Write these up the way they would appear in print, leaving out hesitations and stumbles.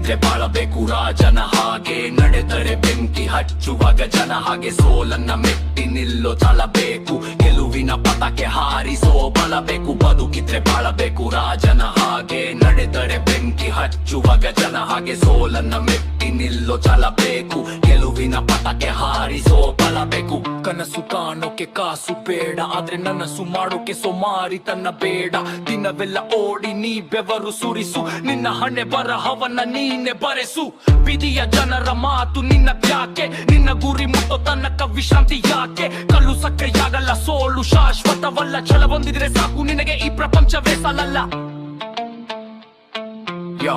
ಬದುಕಿದ್ರೆ ಬಾಳಬೇಕು ರಾಜನ ಹಾಗೆ, ನಡೆದರೆ ಬೆಂಕಿ ಹಚ್ಚುವಾಗ ಜನ ಹಾಗೆ, ಸೋಲನ್ನ ಮೆಟ್ಟಿ ನಿಲ್ಲೋ ಛಲಬೇಕು, ಗೆಲುವಿನ ಪತಾಕೆ ಹಾರಿಸೋ ಬಲಬೇಕು. ಬದುಕಿದ್ರೆ ಬಾಳಬೇಕು ರಾಜನ ಹಾಗೆ, ನಡೆದರೆ ಬೆಂಕಿ ಹಚ್ಚುವಾಗ ಜನ ಹಾಗೆ, ಸೋಲನ್ನ ಮೆಟ್ಟಿ ನಿಲ್ಲೋ ಛಲಬೇಕು, ಗೆಲುವಿನ ಪತಾಕೆ ಹಾರಿಸೋ ಬಲಬೇಕು. ಕನಸು ಕಾಣೋಕೆ ಕಾಸು ಬೇಡ, ಆದ್ರೆ ನನಸು ಮಾಡೋಕೆ ಸೋಮಾರಿ ತನ್ನ ಬೇಡ. ದಿನವೆಲ್ಲ ಓಡಿ ನೀ ಬೆವರು ಸುರಿಸು, ನಿನ್ನ ಹಣೆ ಬರಹವನ್ನ ನೀನೆ ಬರೆಸು. ವಿಧಿಯ ಜನರ ಮಾತು ನಿನ್ನ ತ್ಯಾಕೆ, ನಿನ್ನ ಗುರಿ ಮುಟ್ಟೋ ತನಕ ವಿಶ್ರಾಂತಿ ಯಾಕೆ? ಕಲ್ಲು ಸಕ್ಕರೆಯಾಗಲ್ಲ, ಸೋಲು ಶಾಶ್ವತವಲ್ಲ, ಛಲ ಹೊಂದಿದ್ರೆ ಸಾಕು ನಿನಗೆ ಈ ಪ್ರಪಂಚವೇ ಸಾಲಲ್ಲ. Yo,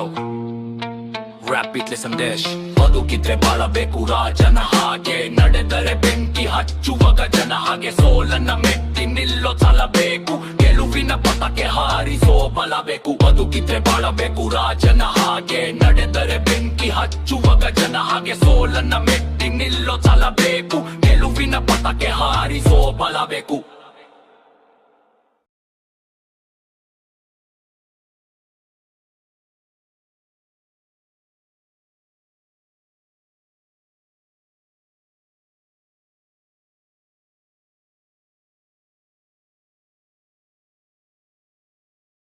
rap beat Sandesh. ಬದುಕಿದ್ರೆ ಬಾಳಬೇಕು ರಾಜನ ಹಾಗೆ, ನಡೆದರೆ ಬೆಂಕಿ ಹಚ್ಚುವಾಗ ಜನ ಹಾಗೆ, ಸೋಲನ್ನ ಮೆಟ್ಟಿ ನಿಲ್ಲೋ ಛಲಬೇಕು, ಗೆಲುವಿನ ಪತಾಕೆ ಹಾರಿಸೋ ಬಲಬೇಕು. ಬದುಕಿದ್ರೆ ಬಾಳಬೇಕು ರಾಜನ ಹಾಗೆ, ನಡೆದರೆ ಬೆಂಕಿ ಹಚ್ಚುವಾಗ ಜನ ಹಾಗೆ, ಸೋಲನ್ನ ಮೆಟ್ಟಿ ನಿಲ್ಲೋ ಛಲಬೇಕು, ಗೆಲುವಿನ ಪತಾಕೆ ಹಾರಿಸೋ ಬಲಬೇಕು.